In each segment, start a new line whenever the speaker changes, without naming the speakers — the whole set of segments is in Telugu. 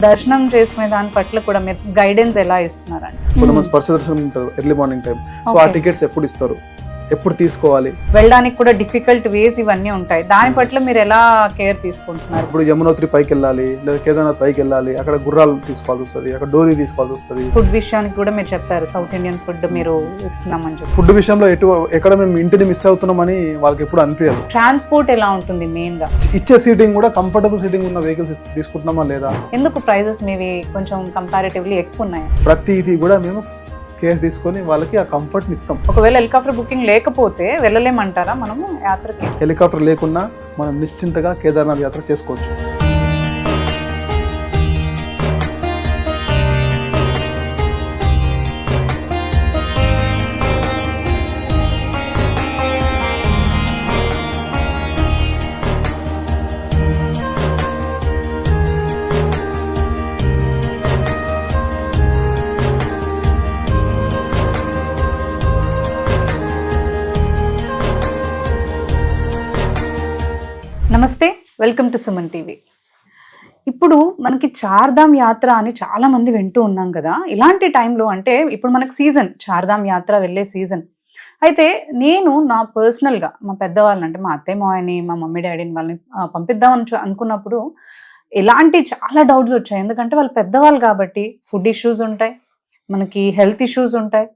దర్శనం చేసుకునే దాని పట్ల కూడా మీరు గైడెన్స్ ఎలా ఇస్తున్నారండి?
ఇప్పుడు మన స్పర్శ దర్శనం ఉంటుంది ఎర్లీ మార్నింగ్ టైం. సో ఆ టికెట్స్ ఎప్పుడు ఇస్తారు, ఎప్పుడు తీసుకోవాలి,
వెళ్ళడానికి కూడా డిఫికల్ట్ వేస్ ఇవన్నీ ఉంటాయి. దాని పట్ల మీరు ఎలా కేర్ తీసుకుంటున్నారు?
ఇప్పుడు యమునోత్రి పైకి వెళ్ళాలి లేదా కేదార్నాథ్ పైకి వెళ్ళాలి, అక్కడ గుర్రాలు తీసుకోవాల్సి వస్తుంది, అక్కడ డోరీ తీసుకోవాల్సి వస్తుంది.
ఫుడ్ విషయానికి కూడా మీరు చెప్పారు సౌత్ ఇండియన్ ఫుడ్ మీరు ఇస్తున్నామని చెప్పి.
ఫుడ్ విషయంలో ఎక్కడ మేము ఇంటిని మిస్ అవుతున్నామని వాళ్ళకి ఎప్పుడు అనిపించదు.
ట్రాన్స్పోర్ట్ ఎలా ఉంటుంది మెయిన్ గా?
ఇచ్చే సీటింగ్ కూడా కంఫర్టబుల్ సీటింగ్ ఉన్న వెహికల్స్ తీసుకుంటున్నామా లేదా?
ఎందుకు ప్రైజెస్ మీవి కొంచెం కంపారిటివ్లీ ఎక్కువ ఉన్నాయి?
ప్రతిదీ కూడా మేము కేర్ తీసుకొని వాళ్ళకి ఆ కంఫర్ట్ని ఇస్తాం.
ఒకవేళ హెలికాప్టర్ బుకింగ్ లేకపోతే వెళ్ళలేమంటారా మనము యాత్రకి?
హెలికాప్టర్ లేకున్నా మనం నిశ్చింతగా కేదార్నాథ్ యాత్ర చేసుకోవచ్చు.
నమస్తే, వెల్కమ్ టు సుమన్ టీవీ. ఇప్పుడు మనకి చార్ధామ్ యాత్ర అని చాలా మంది వింటూ ఉన్నాం కదా. ఇలాంటి టైంలో అంటే ఇప్పుడు మనకి సీజన్, చార్ధామ్ యాత్ర వెళ్ళే సీజన్. అయితే నేను నా పర్సనల్గా మా పెద్దవాళ్ళని అంటే మా అత్తయ్య మావయ్యని మా మమ్మీ డాడీని వాళ్ళని పంపిద్దామని అనుకున్నప్పుడు ఎలాంటి చాలా డౌట్స్ వచ్చాయి. ఎందుకంటే వాళ్ళు పెద్దవాళ్ళు కాబట్టి ఫుడ్ ఇష్యూస్ ఉంటాయి, మనకి హెల్త్ ఇష్యూస్ ఉంటాయి.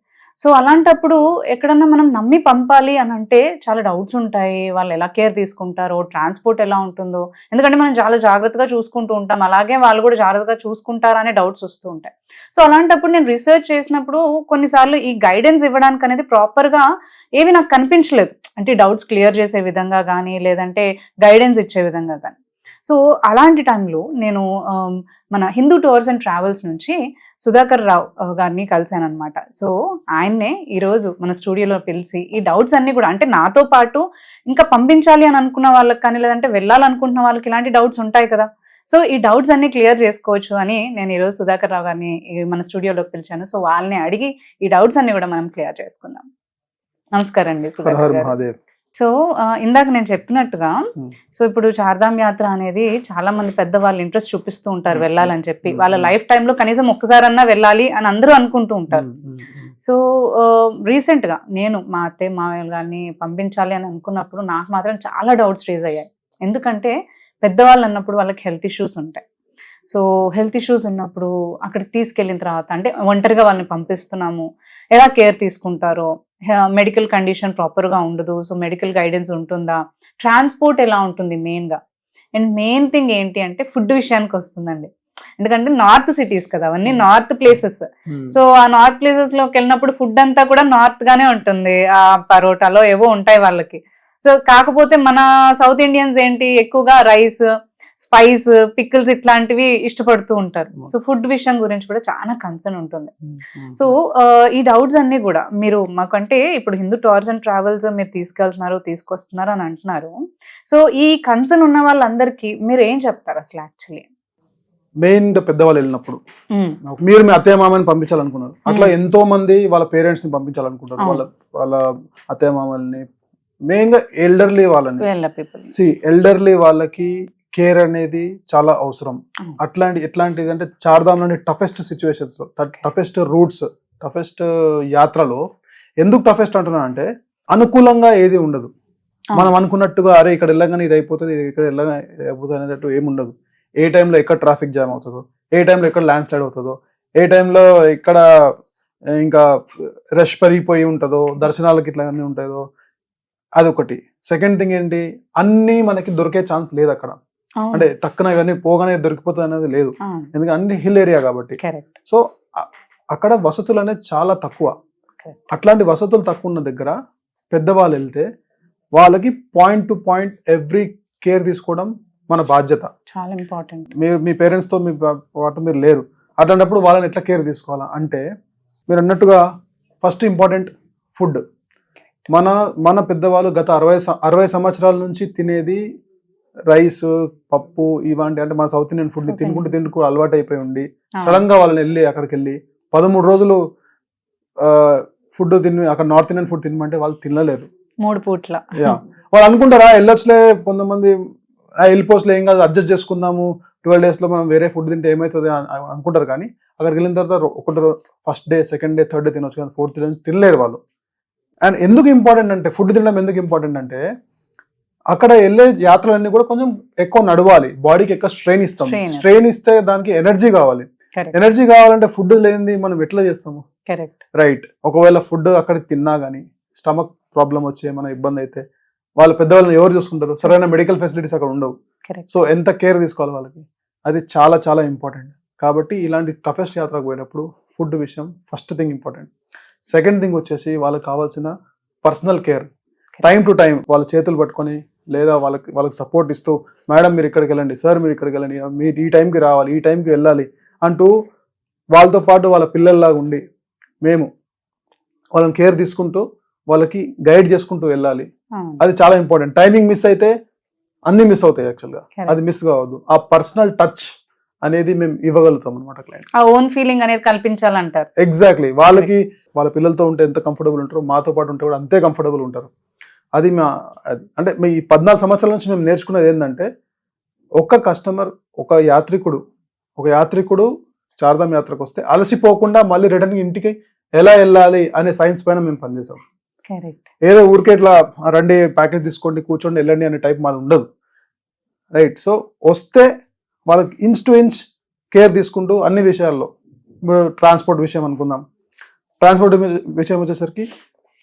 సో అలాంటప్పుడు ఎక్కడన్నా మనం నమ్మి పంపాలి అని అంటే చాలా డౌట్స్ ఉంటాయి. వాళ్ళు ఎలా కేర్ తీసుకుంటారో, ట్రాన్స్పోర్ట్ ఎలా ఉంటుందో, ఎందుకంటే మనం చాలా జాగ్రత్తగా చూసుకుంటూ ఉంటాం, అలాగే వాళ్ళు కూడా జాగ్రత్తగా చూసుకుంటారా అనే డౌట్స్ వస్తూ ఉంటాయి. సో అలాంటప్పుడు నేను రీసెర్చ్ చేసినప్పుడు కొన్నిసార్లు ఈ గైడెన్స్ ఇవ్వడానికి అనేది ప్రాపర్గా ఏవి నాకు కనిపించలేదు. అంటే డౌట్స్ క్లియర్ చేసే విధంగా కానీ లేదంటే గైడెన్స్ ఇచ్చే విధంగా కానీ. సో అలాంటి టైంలో నేను మన హిందూ టూర్స్ అండ్ ట్రావెల్స్ నుంచి సుధాకర్ రావు గారిని కలిశాను అనమాట. సో ఆయన్నే ఈరోజు మన స్టూడియోలో పిలిచి ఈ డౌట్స్ అన్ని కూడా అంటే నాతో పాటు ఇంకా పంపించాలి అని అనుకున్న వాళ్ళకి కానీ లేదంటే వెళ్ళాలనుకుంటున్న వాళ్ళకి ఇలాంటి డౌట్స్ ఉంటాయి కదా. సో ఈ డౌట్స్ అన్ని క్లియర్ చేసుకోవచ్చు అని నేను ఈరోజు సుధాకర్ రావు గారిని మన స్టూడియోలోకి పిలిచాను. సో వాళ్ళని అడిగి ఈ డౌట్స్ అన్ని కూడా మనం క్లియర్ చేసుకుందాం. నమస్కారం అండి సుధాకర్ గారు. సో ఇందాక నేను చెప్పినట్టుగా సో ఇప్పుడు చార్ధామ్ యాత్ర అనేది చాలా మంది పెద్దవాళ్ళు ఇంట్రెస్ట్ చూపిస్తూ ఉంటారు వెళ్ళాలని చెప్పి. వాళ్ళ లైఫ్ టైంలో కనీసం ఒక్కసారన్నా వెళ్ళాలి అని అందరూ అనుకుంటూ ఉంటారు. సో రీసెంట్గా నేను మా అత్తయ్య మావయ్య గారిని పంపించాలి అని అనుకున్నప్పుడు నాకు మాత్రం చాలా డౌట్స్ రేజ్ అయ్యాయి. ఎందుకంటే పెద్దవాళ్ళు అన్నప్పుడు వాళ్ళకి హెల్త్ ఇష్యూస్ ఉంటాయి. సో హెల్త్ ఇష్యూస్ ఉన్నప్పుడు అక్కడికి తీసుకెళ్ళిన తర్వాత అంటే ఒంటరిగా వాళ్ళని పంపిస్తున్నాము, ఎలా కేర్ తీసుకుంటారో, మెడికల్ కండిషన్ ప్రాపర్గా ఉండదు, సో మెడికల్ గైడెన్స్ ఉంటుందా, ట్రాన్స్పోర్ట్ ఎలా ఉంటుంది మెయిన్గా. అండ్ మెయిన్ థింగ్ ఏంటి అంటే ఫుడ్ విషయానికి వస్తుందండి. ఎందుకంటే నార్త్ సిటీస్ కదా అవన్నీ, నార్త్ ప్లేసెస్. సో ఆ నార్త్ ప్లేసెస్ లోకి వెళ్ళినప్పుడు ఫుడ్ అంతా కూడా నార్త్ గానే ఉంటుంది. ఆ పరోటాలో ఏవో ఉంటాయి వాళ్ళకి. సో కాకపోతే మన సౌత్ ఇండియన్స్ ఏంటి ఎక్కువగా రైస్, స్పైస్, పికిల్స్ ఇట్లాంటివి ఇష్టపడుతూ ఉంటారు. సో ఫుడ్ విషయం గురించి కూడా చాలా కన్సర్న్ ఉంటుంది. సో ఈ డౌట్స్ అన్ని కూడా మీరు మాకంటే ఇప్పుడు హిందూ టూర్స్ అండ్ ట్రావెల్స్ మీరు తీసుకొస్తున్నారు అని అంటున్నారు. సో ఈ కన్సర్న్ ఉన్న వాళ్ళందరికీ మీరు ఏం చెప్తారు అసలు? యాక్చువల్లీ
మెయిన్ పెద్దవాళ్ళు వెళ్ళినప్పుడు మీరు మీ అత్తయ్య మామని పంపించాలనుకున్నారు, అట్లా ఎంతో మంది వాళ్ళ పేరెంట్స్ ని పంపించాలనుకుంటారు. వాళ్ళ అత్తయ్య మామల్ని, మెయిన్ గా ఎల్డర్లీ వాళ్ళని, ఎల్డర్లీ వాళ్ళకి కేర్ అనేది చాలా అవసరం. ఎట్లాంటిది అంటే చార్ధామ్ లోని టఫెస్ట్ సిచ్యువేషన్స్ లో, టఫెస్ట్ రూట్స్, టఫెస్ట్ యాత్రలో ఎందుకు టఫెస్ట్ అంటున్నా అంటే అనుకూలంగా ఏది ఉండదు. మనం అనుకున్నట్టుగా అరే ఇక్కడ వెళ్ళగానే ఇది అయిపోతుంది, ఇక్కడ వెళ్ళగా ఇది అయిపోతుంది అనేటట్టు ఏముండదు. ఏ టైంలో ఎక్కడ ట్రాఫిక్ జామ్ అవుతుందో, ఏ టైంలో ఎక్కడ ల్యాండ్ స్లైడ్ అవుతుందో, ఏ టైంలో ఎక్కడ ఇంకా రష్ పెరిగిపోయి ఉంటుందో, దర్శనాలకి ఇట్లా అన్నీ ఉంటుందో, అదొకటి. సెకండ్ థింగ్ ఏంటి, అన్నీ మనకి దొరికే ఛాన్స్ లేదు అక్కడ. అంటే టక్కున ఇవన్నీ పోగానే దొరికిపోతుంది అనేది లేదు, ఎందుకంటే అన్ని హిల్ ఏరియా కాబట్టి. సో అక్కడ వసతులు అనేది చాలా తక్కువ. అట్లాంటి వసతులు తక్కువ ఉన్న దగ్గర పెద్దవాళ్ళు వెళ్తే వాళ్ళకి point to point every care తీసుకోవడం మన బాధ్యత.
చాలా ఇంపార్టెంట్.
మీరు మీ పేరెంట్స్తో మీ పాటు మీరు లేరు, అట్లాంటప్పుడు వాళ్ళని ఎట్లా కేర్ తీసుకోవాలా అంటే మీరు అన్నట్టుగా ఫస్ట్ ఇంపార్టెంట్ ఫుడ్. మన పెద్దవాళ్ళు గత 60 సంవత్సరాల నుంచి తినేది రైస్, పప్పు ఇలాంటి అంటే మన సౌత్ ఇండియన్ ఫుడ్ ని తినుకుంటూ అలవాటు అయిపోయి ఉండి సడన్ గా వాళ్ళని వెళ్ళి అక్కడికి వెళ్ళి 13 రోజులు ఫుడ్ తిని అక్కడ నార్త్ ఇండియన్ ఫుడ్ తినమంటే వాళ్ళు తినలేరు
3 పూట్ల.
వాళ్ళు అనుకుంటారా వెళ్ళొచ్చులే, కొంతమంది వెళ్ళిపోస్ట్లో ఏం కాదు అడ్జస్ట్ చేసుకుందాము 12 days లో మనం వేరే ఫుడ్ తింటే ఏమవుతుంది అనుకుంటారు. కానీ అక్కడికి వెళ్ళిన తర్వాత ఒకటి first day, second day, third day తినొచ్చు, కానీ ఫోర్త్ డే నుంచి తినలేరు వాళ్ళు. అండ్ ఎందుకు ఇంపార్టెంట్ అంటే ఫుడ్ తినడం ఎందుకు ఇంపార్టెంట్ అంటే అక్కడ వెళ్ళే యాత్రలన్నీ కూడా కొంచెం ఎక్కువ నడవాలి, బాడీకి ఎక్కువ స్ట్రెయిన్ ఇస్తాం. స్ట్రెయిన్ ఇస్తే దానికి ఎనర్జీ కావాలి. ఎనర్జీ కావాలంటే ఫుడ్ లేనిది మనం ఎట్లా చేస్తాము? రైట్. ఒకవేళ ఫుడ్ అక్కడ తిన్నా గానీ స్టమక్ ప్రాబ్లం వచ్చి ఏమైనా ఇబ్బంది అయితే వాళ్ళ పెద్దవాళ్ళని ఎవరు చూసుకుంటారు? సరైన మెడికల్ ఫెసిలిటీస్ అక్కడ ఉండవు. సో ఎంత కేర్ తీసుకోవాలి వాళ్ళకి, అది చాలా చాలా ఇంపార్టెంట్. కాబట్టి ఇలాంటి టఫెస్ట్ యాత్రకు పోయినప్పుడు ఫుడ్ విషయం first thing important. Second thing వచ్చేసి వాళ్ళకి కావాల్సిన personal care. Time to time వాళ్ళ చేతులు పట్టుకొని లేదా వాళ్ళకి సపోర్ట్ ఇస్తూ, మేడం మీరు ఇక్కడికి వెళ్ళండి, సార్ మీరు ఇక్కడికి వెళ్ళండి, మీరు ఈ టైంకి రావాలి, ఈ టైంకి వెళ్ళాలి అంటూ వాళ్ళతో పాటు వాళ్ళ పిల్లల్లాగా ఉండి మేము వాళ్ళని కేర్ తీసుకుంటూ వాళ్ళకి గైడ్ చేసుకుంటూ వెళ్ళాలి. అది చాలా ఇంపార్టెంట్. టైమింగ్ మిస్ అయితే అన్ని మిస్ అవుతాయి. యాక్చువల్గా అది మిస్ కావద్దు. ఆ పర్సనల్ టచ్ అనేది మేము ఇవ్వగలుగుతాం అనమాట క్లయింట్.
ఆ ఓన్ ఫీలింగ్ అనేది కల్పించాలంటారు.
ఎగ్జాక్ట్లీ. వాళ్ళకి వాళ్ళ పిల్లలతో ఉంటే ఎంత కంఫర్టబుల్ ఉంటారో మాతో పాటు ఉంటే కూడా అంతే కంఫర్టబుల్ ఉంటారు. అది అంటే ఈ 14 సంవత్సరాల నుంచి మేము నేర్చుకున్నది ఏంటంటే ఒక కస్టమర్, ఒక యాత్రికుడు చార్ధామ్ యాత్రకు వస్తే అలసిపోకుండా మళ్ళీ రిటర్న్ ఇంటికి ఎలా వెళ్ళాలి అనే సైన్స్ పైన మేము పనిచేసాం. ఏదో ఊరికే ఇట్లా రండి ప్యాకేజ్ తీసుకోండి కూర్చోండి వెళ్ళండి అనే టైప్ మాది ఉండదు. రైట్. సో వస్తే వాళ్ళకి ఇంచ్ టు ఇంచ్ కేర్ తీసుకుంటూ అన్ని విషయాల్లో, ఇప్పుడు ట్రాన్స్పోర్ట్ విషయం అనుకుందాం. ట్రాన్స్పోర్ట్ విషయం వచ్చేసరికి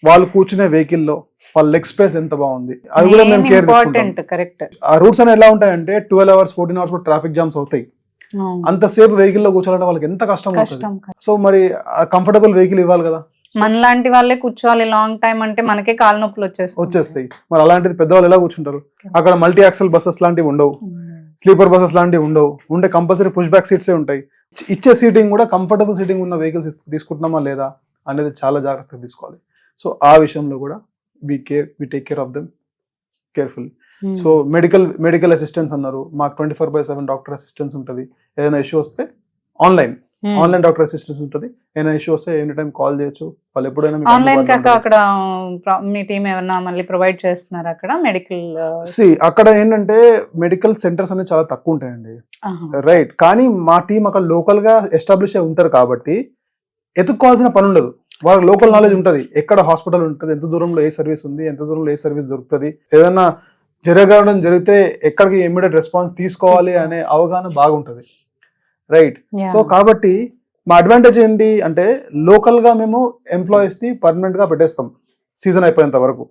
వాళ్ళు కూర్చునే వెహికల్లో వాళ్ళ లెగ్ స్పేస్ ఎంత బాగుంది అది కూడా మేము కేర్ తీసుకుంటాం. ఆ రూట్స్ అనేవి ఎలా ఉంటాయంటే 12 hours 14 hours కూడా ట్రాఫిక్ జామ్స్ అవుతాయి. అంతసేపు వెహికల్లో కూర్చోాలంటే వాళ్ళకి ఎంత కష్టం అవుతుంది. సో మరి కంఫర్టబుల్ వెహికల్ ఇవ్వాలి కదా.
మనలాంటి వాళ్ళే కూర్చోవాలి లాంగ్ టైం అంటే మనకే కాలు నొప్పులు వచ్చేస్తాయి.
మరి అలాంటిది పెద్దవాళ్ళు ఎలా కూర్చుంటారు? అక్కడ మల్టీ యాక్సెల్ బస్సెస్ లాంటివి ఉండవు, స్లీపర్ బస్సెస్ లాంటివి ఉండవు. ఉంటే కంపల్సరీ పుష్ బ్యాక్ సీట్సే ఉంటాయి. ఇచ్చే సీటింగ్ కూడా కంఫర్టబుల్ సీటింగ్ ఉన్న వెహికల్స్ తీసుకుంటున్నామా లేదా అనేది చాలా జాగ్రత్తగా తీసుకోవాలి. సో ఆ విషయంలో కూడా we take care of them carefully. So medical assistance అన్నారు, మాకు 24/7 డాక్టర్ అసిస్టెన్స్ ఉంటుంది. ఏదైనా ఇష్యూ వస్తే ఆన్లైన్ డాక్టర్ అసిస్టెన్స్ ఉంటుంది. ఏదైనా ఇష్యూ వస్తే ఎనీ టైం కాల్ చేయొచ్చు. వాళ్ళు ఎప్పుడైనా
ఆన్లైన్ కాక అక్కడ మీ టీం ఏమైనా మళ్ళీ ప్రొవైడ్ చేస్తున్నారు అక్కడ మెడికల్?
అక్కడ ఏంటంటే మెడికల్ సెంటర్స్ అనేవి చాలా తక్కువ ఉంటాయండి. రైట్. కానీ మా టీం అక్కడ లోకల్ గా ఎస్టాబ్లిష్ అయి ఉంటారు కాబట్టి ఎత్తుక్కోవాల్సిన పని ఉండదు. వాళ్ళకి లోకల్ నాలెడ్జ్ ఉంటుంది. ఎక్కడ హాస్పిటల్ ఉంటుంది, ఎంత దూరంలో ఏ సర్వీస్ ఉంది, ఎంత దూరంలో ఏ సర్వీస్ దొరుకుతుంది, ఏదైనా జరిగితే ఎక్కడికి ఇమ్మీడియట్ రెస్పాన్స్ తీసుకోవాలి అనే అవగాహన బాగుంటుంది. రైట్. సో కాబట్టి మా అడ్వాంటేజ్ ఏంటి అంటే లోకల్ గా మేము ఎంప్లాయీస్ ని పర్మనెంట్ గా పెట్టేస్తాం సీజన్ అయిపోయేంత వరకు,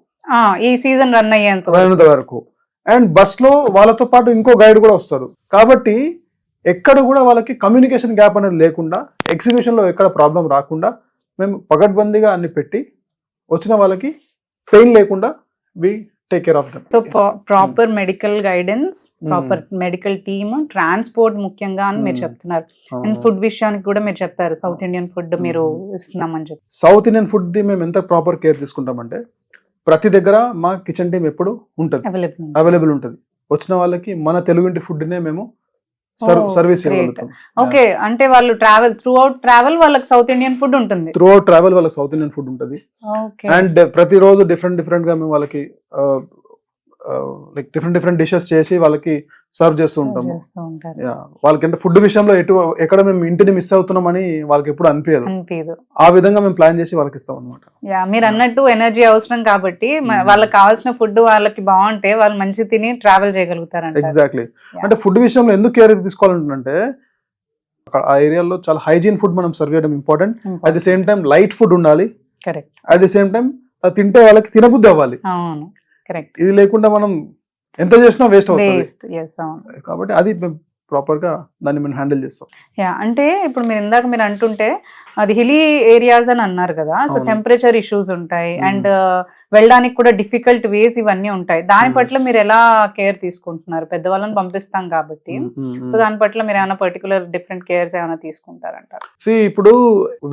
ఈ సీజన్ రన్ అయ్యేంత
వరకు. అండ్ బస్ లో వాళ్ళతో పాటు ఇంకో గైడ్ కూడా వస్తారు. కాబట్టి ఎక్కడ కూడా వాళ్ళకి కమ్యూనికేషన్ గ్యాప్ అనేది లేకుండా, ఎగ్జిక్యూషన్ లో ఎక్కడ ప్రాబ్లం రాకుండా మేము పగడ్బందీగా అన్ని పెట్టి వచ్చిన వాళ్ళకి పెయిన్ లేకుండా we take care of them.
So proper medical guidance, proper medical team, transport ముఖ్యంగా అని మీరు చెప్తున్నారు. అండ్ ఫుడ్ విషయానికి కూడా మీరు చెప్పారు సౌత్ ఇండియన్ ఫుడ్ మీరు ఇస్తున్నామని చెప్పి.
సౌత్ ఇండియన్ ఫుడ్ ది మేము ఎంత ప్రాపర్ కేర్ తీసుకుంటామంటే ప్రతి దగ్గర మా కిచెన్ టీమ్ ఎప్పుడు ఉంటుంది, అవైలబుల్ ఉంటుంది. వచ్చిన వాళ్ళకి మన తెలుగుంటి ఫుడ్ నే మేము సర్వీస్ ఇవ్వగలుగుతాం.
ఓకే. అంటే వాళ్ళు త్రూ అవుట్ ట్రావెల్ వాళ్ళకి సౌత్ ఇండియన్ ఫుడ్ ఉంటుంది.
అండ్ ప్రతిరోజు డిఫరెంట్ గా మేము వాళ్ళకి లైక్ డిఫరెంట్ డిషెస్ చేసి వాళ్ళకి సర్వ్ చేస్తూ ఉంటాము. వాళ్ళకి అంటే ఫుడ్ విషయంలో ఎక్కడ మేము ఇంటిని మిస్ అవుతున్నామని వాళ్ళకి ఎప్పుడు అనిపించదు. ఆ విధంగా మేము ప్లాన్ చేసి వాళ్ళకి ఇస్తాం అనమాట.
మీరు అన్నట్టు ఎనర్జీ అవసరం కాబట్టి వాళ్ళకి కావాల్సిన ఫుడ్ వాళ్ళకి బాగుంటే వాళ్ళు మంచి తిని ట్రావెల్ చేయగలుగుతారు.
ఎగ్జాక్ట్లీ. అంటే ఫుడ్ విషయంలో ఎందుకు కేర్ తీసుకోవాలంటే ఆ ఏరియాలో చాలా హైజీన్ ఫుడ్ మనం సర్వ్ చేయడం important. At the same time light food ఉండాలి. అట్ ది సేమ్ టైం తింటే వాళ్ళకి తినబుద్ధి అవ్వాలి. ఇది లేకుండా మనం ఎంత చేసినా వేస్ట్ అవుతుంది. కాబట్టి అది ప్రాపర్ గా దాన్ని మనం హ్యాండిల్ చేస్తాం.
అంటే ఇప్పుడు మీరు అంటుంటే అది హిలీ ఏరియాస్ అని అన్నారు కదా. సో టెంపరేచర్ ఇష్యూస్ ఉంటాయి అండ్ వెళ్ళడానికి కూడా డిఫికల్ట్ వేస్ ఇవన్నీ ఉంటాయి. దాని పట్ల మీరు ఎలా కేర్ తీసుకుంటున్నారు? పెద్దవాళ్ళని పంపిస్తాం కాబట్టి సో దాని పట్ల మీరు ఏమైనా పర్టికులర్ డిఫరెంట్ కేర్స్ ఏమైనా తీసుకుంటారంటారు?
ఇప్పుడు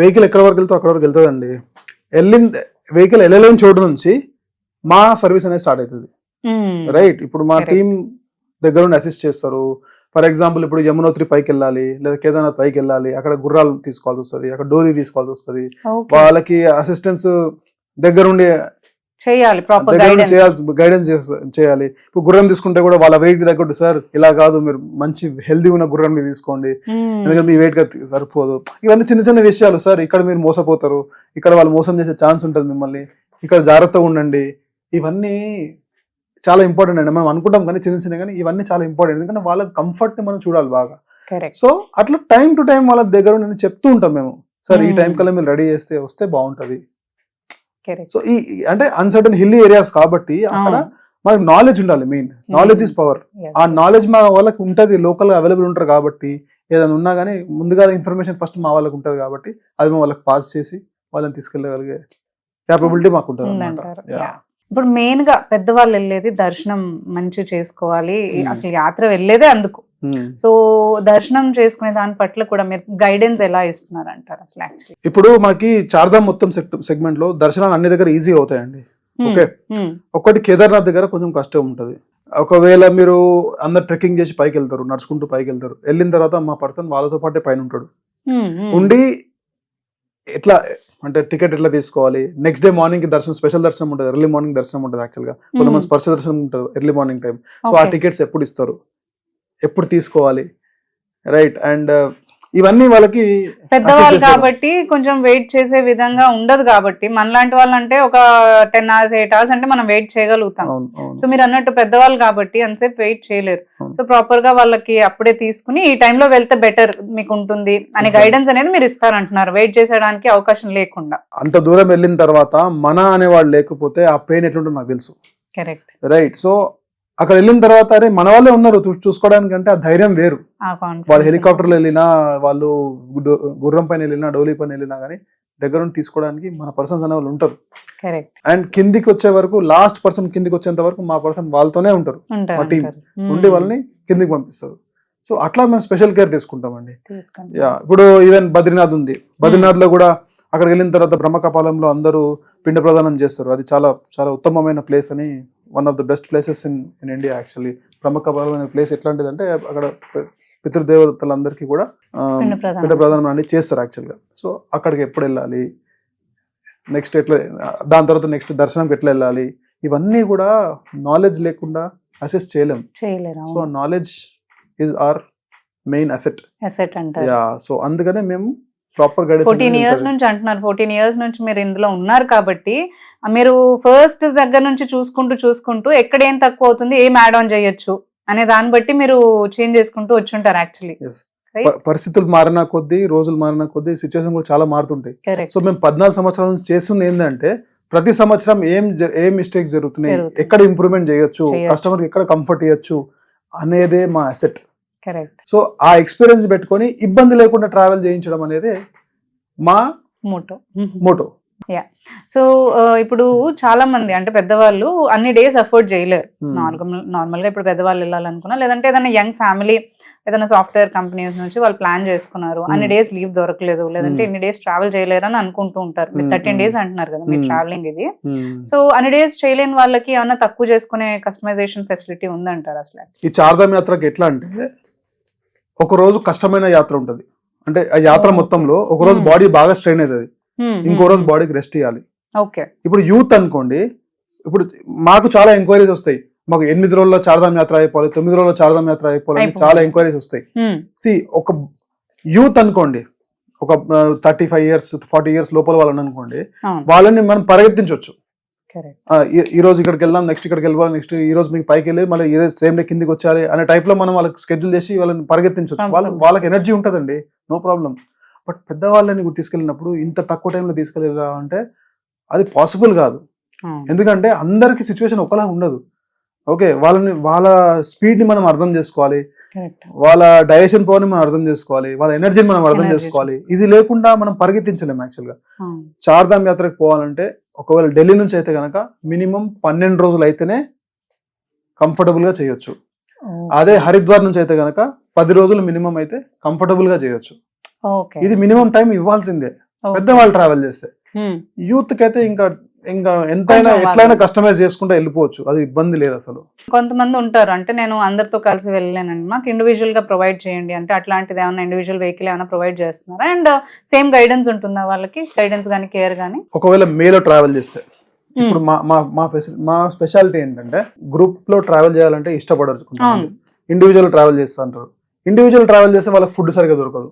వెహికల్ ఎక్కడ వరకు వెళ్తే అక్కడ వరకు వెళ్తుందండి. వెహికల్ వెళ్ళలేని చోటు నుంచి మా సర్వీస్ అనేది స్టార్ట్ అవుతుంది. రైట్. ఇప్పుడు మా టీం దగ్గర నుండి అసిస్ట్ చేస్తారు. ఫర్ ఎగ్జాంపుల్ ఇప్పుడు యమునోత్రి పైకి వెళ్ళాలి లేదా కేదార్నాథ్ పైకి వెళ్ళాలి, అక్కడ గుర్రాలు తీసుకోవాల్సి వస్తుంది, అక్కడ డోలీ తీసుకోవాల్సి వస్తుంది. వాళ్ళకి అసిస్టెన్స్ దగ్గరుండి
చేయాలి ప్రాపర్ గైడెన్స్.
గైడెన్స్ చేయాలి. ఇప్పుడు గుర్రం తీసుకుంటే కూడా వాళ్ళ వెయిట్ తగ్గట్టు, సార్ ఇలా కాదు, మీరు మంచి హెల్దీ ఉన్న గుర్రం మీరు తీసుకోండి, ఎందుకంటే మీ వెయిట్ గా సరిపోదు. ఇవన్నీ చిన్న చిన్న విషయాలు. సార్ ఇక్కడ మీరు మోసపోతారు, ఇక్కడ వాళ్ళు మోసం చేసే ఛాన్స్ ఉంటుంది మిమ్మల్ని, ఇక్కడ జాగ్రత్తగా ఉండండి. ఇవన్నీ చాలా ఇంపార్టెంట్ అండి. మనం అనుకుంటాం కానీ చిన్న చిన్న, కానీ ఇవన్నీ చాలా ఇంపార్టెంట్. ఎందుకంటే వాళ్ళ కంఫర్ట్ ని మనం చూడాలి బాగా. సో అట్లా టైం టు టైం వాళ్ళ దగ్గర నేను చెప్తూ ఉంటాం మేము, సార్ ఈ టైం కల్లా మీరు రెడీ చేస్తే వస్తే బాగుంటది. సో ఈ అంటే అన్సర్టన్ హిల్లీ ఏరియాస్ కాబట్టి అక్కడ మనకు నాలెడ్జ్ ఉండాలి. Main knowledge is power. ఆ నాలెడ్జ్ మా వాళ్ళకి ఉంటది, లోకల్ గా అవైలబుల్ ఉంటారు కాబట్టి ఏదైనా ఉన్నా కానీ ముందుగా ఇన్ఫర్మేషన్ ఫస్ట్ మా వాళ్ళకి ఉంటది కాబట్టి అది మేము వాళ్ళకి పాస్ చేసి వాళ్ళని తీసుకెళ్ళగలిగే క్యాపబిలిటీ మాకు ఉంటుంది అన్నమాట.
ఇప్పుడు మెయిన్ గా పెద్దవాళ్ళు వెళ్ళేది దర్శనం మంచి చేసుకోవాలి, అసలు యాత్ర వెళ్ళేదే అందుకు. సో దర్శనం చేసుకునే దాని పట్ల కూడా మీరు గైడెన్స్ ఎలా ఇస్తున్నారు అంటారు అసలు? యాక్చువల్లీ ఇప్పుడు
మనకి చార్ధామ్ మొత్తం సెగ్మెంట్ లో దర్శనాలు అన్ని దగ్గర ఈజీ అవుతాయండి. ఓకే, ఒకటి కేదార్నాథ్ దగ్గర కొంచెం కష్టం ఉంటది. ఒకవేళ మీరు అందరు ట్రెక్కింగ్ చేసి పైకి వెళ్తారు, నడుచుకుంటూ పైకి వెళ్తారు, వెళ్ళిన తర్వాత మా పర్సన్ వాళ్ళతో పాటే పైన ఉంటాడు. ఉండి ఎట్లా అంటే టికెట్ ఎట్లా తీసుకోవాలి, నెక్స్ట్ డే మార్నింగ్ కి దర్శనం, స్పెషల్ దర్శనం ఉంటుంది, ఎర్లీ మార్నింగ్ దర్శనం ఉంటుంది. యాక్చువల్ గా కొంతమంది స్పర్శ దర్శనం ఉంటుంది ఎర్లీ మార్నింగ్ టైం. సో ఆ టికెట్స్ ఎప్పుడు ఇస్తారు, ఎప్పుడు తీసుకోవాలి, రైట్? అండ్ ఇవన్నీ వాళ్ళకి
పెద్దవాళ్ళు కాబట్టి కొంచెం వెయిట్ చేసే విధంగా ఉండదు కాబట్టి, మనలాంటి వాళ్ళు అంటే ఒక 10 hours 8 hours అంటే మనం వెయిట్ చేయగలుగుతాం. సో మీరు అన్నట్టు పెద్దవాళ్ళు కాబట్టి అంతసేపు వెయిట్ చేయలేరు. సో ప్రాపర్ గా వాళ్ళకి అప్పుడే తీసుకుని ఈ టైంలో వెళ్తే బెటర్ మీకు ఉంటుంది అనే గైడెన్స్ అనేది మీరు ఇస్తారంటున్నారు, వెయిట్ చేసేయడానికి అవకాశం లేకుండా.
అంత దూరం వెళ్ళిన తర్వాత మన అనేవాళ్ళు లేకపోతే ఆ పెయిన్ ఎట్లుంటుందో నాకు తెలుసు.
Correct,
right. సో అక్కడ వెళ్ళిన తర్వాత అరే మన వాళ్ళే ఉన్నారు చూసుకోవడానికి అంటే ఆ ధైర్యం వేరు. వాళ్ళు హెలికాప్టర్లో వెళ్ళినా, వాళ్ళు గుర్రం పైన వెళ్ళినా, డోలీ పైన వెళ్ళినా కానీ దగ్గర నుండి తీసుకోవడానికి మన పర్సన్స్ అనే వాళ్ళు ఉంటారు. అండ్ కిందికి వచ్చే వరకు, లాస్ట్ పర్సన్ కిందికి వచ్చేంత వరకు మా పర్సన్ వాళ్ళతోనే ఉంటారు, మా టీం ఉండి వాళ్ళని కిందికి పంపిస్తారు. సో అట్లా మేము స్పెషల్ కేర్ తీసుకుంటామండి. ఇప్పుడు ఈవెన్ బద్రీనాథ్ ఉంది, బద్రీనాథ్ లో కూడా అక్కడికి వెళ్ళిన తర్వాత బ్రహ్మకపాలంలో అందరూ పిండ ప్రదానం చేస్తారు. అది చాలా చాలా ఉత్తమమైన ప్లేస్ అని, one of the best places in India actually. Brahmakapalam అనే ప్లేస్ ఎట్లాంటిది అంటే అక్కడ పితృదేవతలందరికీ కూడా పిండ ప్రదానం అనేది చేస్తారు యాక్చువల్గా. సో అక్కడికి ఎప్పుడు వెళ్ళాలి, నెక్స్ట్ ఎట్లా, దాని తర్వాత నెక్స్ట్ దర్శనంకి ఎట్లా వెళ్ళాలి, ఇవన్నీ కూడా నాలెడ్జ్ లేకుండా అసెస్ చేయలేము. So knowledge is our main asset. So అందుకనే మేము ప్రాపర్ గైడెన్స్
14 years నుంచి అంటున్నారు. 14 years నుంచి మీరు ఇందులో ఉన్నారు కాబట్టి మీరు ఫస్ట్ దగ్గర నుంచి చూసుకుంటూ ఎక్కడ ఏం తక్కువ అవుతుంది, ఏం యాడ్ ఆన్ చేయొచ్చు అనే దాన్ని బట్టి మీరు చేంజ్ చేసుకుంటూ వచ్చుంటారు యాక్చువల్లీ.
పరిస్థితులు మారిన కొద్దీ, రోజులు మారిన కొద్దీ సిచ్యువేషన్ కూడా చాలా మారుతుంటాయి. సో మేము 14 సంవత్సరాల నుంచి చేస్తుంది ఏంటంటే ప్రతి సంవత్సరం ఏం మిస్టేక్స్ జరుగుతున్నాయి, ఎక్కడ ఇంప్రూవ్మెంట్ చేయొచ్చు, కస్టమర్ ఎక్కడ కంఫర్ట్ ఇవ్వచ్చు అనేదే మా అసెట్. సో ఆ ఎక్స్పీరియన్స్ పెట్టుకొని ఇబ్బంది లేకుండా ట్రావెల్ చేయించడం అనేది మా మోటో.
సో ఇప్పుడు చాలా మంది అంటే పెద్దవాళ్ళు అన్ని డేస్ అఫోర్డ్ చేయలేరు. నార్మల్ గా ఇప్పుడు పెద్దవాళ్ళు వెళ్ళాలనుకున్నా, లేదంటే ఏదైనా యంగ్ ఫ్యామిలీ ఏదైనా సాఫ్ట్వేర్ కంపెనీస్ నుంచి వాళ్ళు ప్లాన్ చేసుకున్నారు, అన్ని డేస్ లీవ్ దొరకలేదు, లేదంటే ఇన్ని డేస్ ట్రావెల్ చేయలేరు అని అనుకుంటూ ఉంటారు. మీరు 13 days అంటున్నారు కదా మీరు ట్రావెలింగ్ ఇది. సో అన్ని డేస్ చేయలేని వాళ్ళకి ఏమన్నా తక్కువ చేసుకునే కస్టమైజేషన్ ఫెసిలిటీ ఉందంటారు అసలు?
ఈ చార్ధామ్ యాత్రకి ఎట్లా అంటే ఒక రోజు కష్టమైన యాత్ర ఉంటది. అంటే ఆ యాత్ర మొత్తంలో ఒక రోజు బాడీ బాగా స్ట్రెయిన్ అవుతుంది, ఇంకో రోజు బాడీకి రెస్ట్ ఇవ్వాలి. ఇప్పుడు యూత్ అనుకోండి, ఇప్పుడు మాకు చాలా ఎంక్వైరీస్ వస్తాయి, మాకు 8 రోజుల్లో చార్ధామ్ యాత్ర అయిపోవాలి, 9 రోజుల్లో చార్ధామ్ యాత్ర అయిపోవాలి, చాలా ఎంక్వైరీస్ వస్తాయి. ఒక యూత్ అనుకోండి, ఒక 35 years 40 years లోపల వాళ్ళని అనుకోండి, వాళ్ళని మనం పరిగెత్తించవచ్చు. ఈ రోజు ఇక్కడికి వెళ్దాం, నెక్స్ట్ ఇక్కడికి వెళ్ళాలి, నెక్స్ట్ ఈ రోజు మీకు పైకి వెళ్ళి మళ్ళీ ఈ రోజు సేమ్ డే కిందికి వచ్చాలి అనే టైప్ లో మనం వాళ్ళకి షెడ్యూల్ చేసి వాళ్ళని పరిగెత్తించవచ్చు. వాళ్ళకి ఎనర్జీ ఉంటదండి, నో ప్రాబ్లం. బట్ పెద్దవాళ్ళని తీసుకెళ్ళినప్పుడు ఇంత తక్కువ టైంలో తీసుకెళ్ళా అంటే అది పాసిబుల్ కాదు. ఎందుకంటే అందరికి సిచ్యువేషన్ ఒకలా ఉండదు. ఓకే, వాళ్ళ స్పీడ్ ని మనం అర్థం చేసుకోవాలి, వాళ్ళ డైజెషన్ పవర్ ని మనం అర్థం చేసుకోవాలి, వాళ్ళ ఎనర్జీని మనం అర్థం చేసుకోవాలి. ఇది లేకుండా మనం పరిగెత్తించలేము. యాక్చువల్ గా చార్ధామ్ యాత్రకు పోవాలంటే ఒకవేళ ఢిల్లీ నుంచి అయితే కనుక మినిమం 12 రోజులు అయితేనే కంఫర్టబుల్ గా చేయొచ్చు. అదే హరిద్వార్ నుంచి అయితే కనుక 10 రోజులు మినిమం అయితే కంఫర్టబుల్ గా చేయొచ్చు. ఇది మినిమం టైం ఇవ్వాల్సిందే పెద్దవాళ్ళు ట్రావెల్ చేస్తే. యూత్ కి అయితే ఇంకా ఎంతైనా ఎట్లయినా కస్టమైజ్ చేసుకుంటే వెళ్ళిపోవచ్చు, అది ఇబ్బంది లేదు అసలు.
కొంతమంది ఉంటారు అంటే నేను అందరితో కలిసి వెళ్ళలేనండి, మాకు ఇండివిజువల్ గా ప్రొవైడ్ చేయండి అంటే అట్లాంటిది ఏమైనా ఇండివిజువల్ వెహికల్ ఏమైనా ప్రొవైడ్ చేస్తున్నారా? అండ్ సేమ్ గైడెన్స్ ఉంటుందా వాళ్ళకి, గైడెన్స్ గానీ కేర్ గానీ?
ఒకవేళ మేలో ట్రావెల్ చేస్తే ఇప్పుడు మా స్పెషాలిటీ ఏంటంటే గ్రూప్ లో ట్రావెల్ చేయాలంటే ఇష్టపడరు, ఇండివిజువల్ ట్రావెల్ చేస్తుంటారు. ఇండివిజువల్ ట్రావెల్ చేస్తే వాళ్ళకి ఫుడ్ సరిగా దొరకదు,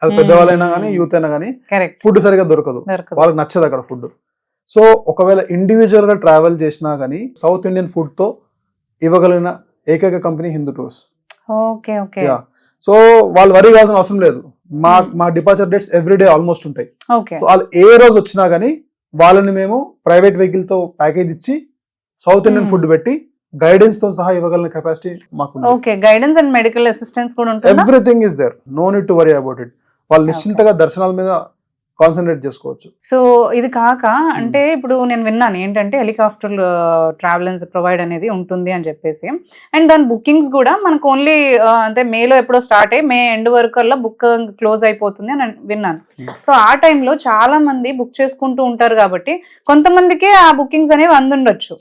అది పెద్దవాళ్ళైనా కానీ యూత్ అయినా కానీ ఫుడ్ సరిగా దొరకదు, వాళ్ళకి నచ్చదు అక్కడ ఫుడ్. సో ఒకవేళ ఇండివిజువల్ గా ట్రావెల్ చేసినా కానీ సౌత్ ఇండియన్ ఫుడ్ తో ఇవ్వగలిగిన ఏకైక కంపెనీ హిందూ టూర్స్. సో వాళ్ళు వరీ కావాల్సిన అవసరం లేదు, మా డిపార్చర్ డేట్స్ ఎవ్రీడే ఆల్మోస్ట్ ఉంటాయి. సో వాళ్ళు ఏ రోజు వచ్చినా గానీ వాళ్ళని మేము ప్రైవేట్ వెహికల్ తో ప్యాకేజ్ ఇచ్చి సౌత్ ఇండియన్ ఫుడ్ పెట్టి గైడెన్స్ తో సహా ఇవ్వగలిగిన కెపాసిటీ మాకు.
గైడెన్స్ అండ్ మెడికల్ అసిస్టెన్స్ కూడా ఉంటుంది.
Everything is there, no need to worry about it. వాళ్ళు నిశ్చింతగా దర్శనాల మీద కాన్సన్ట్రేట్ చేసుకోవచ్చు.
సో ఇది కాక అంటే ఇప్పుడు నేను విన్నాను ఏంటంటే హెలికాప్టర్ ట్రావెలెన్స్ ప్రొవైడ్ అనేది ఉంటుంది అని చెప్పేసి, అండ్ దాని బుకింగ్స్ కూడా మనకు ఓన్లీ అంటే మేలో ఎప్పుడో స్టార్ట్ అయ్యి మే ఎండ్ వరకు అలా బుక్ క్లోజ్ అయిపోతుంది అని విన్నాను. సో ఆ టైంలో చాలా మంది బుక్ చేసుకుంటూ ఉంటారు కాబట్టి కొంతమందికి ఆ బుకింగ్స్ అనేవి అందుండొచ్చు,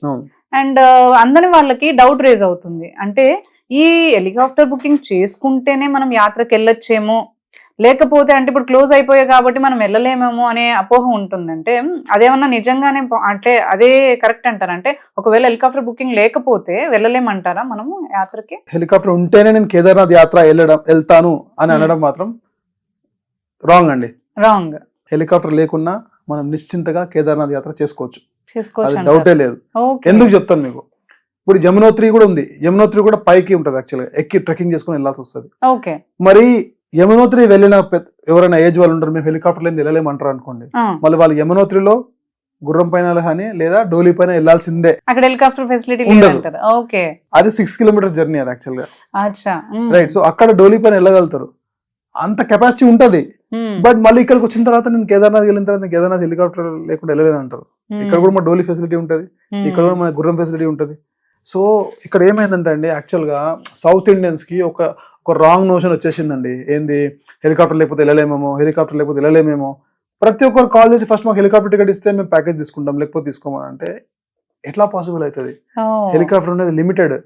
అండ్ అందని వాళ్ళకి డౌట్ రేజ్ అవుతుంది. అంటే ఈ హెలికాప్టర్ బుకింగ్ చేసుకుంటేనే మనం యాత్రకు వెళ్ళొచ్చేమో, లేకపోతే అంటే ఇప్పుడు క్లోజ్ అయిపోయాయి కాబట్టి మనం వెళ్ళలేమేమో అనే అపోహ ఉంటుందంటే అదేమన్నా నిజంగానే అంటే అదే కరెక్ట్ అంటారా? అంటే ఒకవేళ హెలికాప్టర్ బుకింగ్ లేకపోతే వెళ్ళలేమంటారా మనము యాత్రకి?
హెలికాప్టర్ ఉంటేనే నేను కేదార్నాథ్ యాత్ర వెళ్తాను అని అనడం మాత్రం రాంగ్ అండి.
రాంగ్.
హెలికాప్టర్ లేకున్నా మనం నిశ్చింతగా కేదార్నాథ్ యాత్ర చేసుకోవచ్చు, డౌటే లేదు. ఎందుకు చెప్తాను మీకు. ఇప్పుడు యమునోత్రి కూడా ఉంది, యమునోత్రి కూడా పైకి ఉంటుంది, యాక్చువల్గా ఎక్కి ట్రెక్కింగ్ చేసుకుని వెళ్ళాల్సి వస్తుంది. మరి యమునోత్రి వెళ్ళిన ఎవరైనా ఏజ్ వాళ్ళు ఉంటారు, మేము హెలికాప్టర్ లేని వెళ్ళలేమంటారు అనుకోండి, మళ్ళీ వాళ్ళు యమునోత్రిలో గుర్రం పైన కానీ లేదా డోలీ పైన వెళ్ళాల్సిందే,
అక్కడ హెలికాప్టర్ ఫెసిలిటీ
అది 6 కిలోమీటర్స్ జర్నీ అది యాక్చువల్ గా, రైట్. సో అక్కడ డోలీ పైన వెళ్ళగలుగుతారు, అంత కెపాసిటీ ఉంటది. బట్ మళ్ళీ ఇక్కడికి వచ్చిన తర్వాత నేను కేదార్నాథ్ వెళ్ళిన తర్వాత కేదార్నాథ్ హెలికాప్టర్ లేకుండా వెళ్ళలేను అంటారు. ఇక్కడ కూడా మన డోలీ ఫెసిలిటీ ఉంటది, ఇక్కడ కూడా మన గుర్రం ఫెసిలిటీ ఉంటది. సో ఇక్కడ ఏమైందంటే అండి, యాక్చువల్ గా సౌత్ ఇండియన్స్ కి ఒక రాంగ్ నోషన్ వచ్చేసిందండి. ఏంది, హెలికాప్టర్ లేకపోతే వెళ్ళలేమేమో. ప్రతి ఒక్కరు కాల్ చేసి ఫస్ట్ మాకు హెలికాప్టర్ టికెట్ ఇస్తే మేము ప్యాకేజ్ తీసుకుంటాం, లేకపోతే తీసుకోమని అంటే ఎట్లా పాసిబుల్ అవుతుంది? హెలికాప్టర్ అనేది లిమిటెడ్,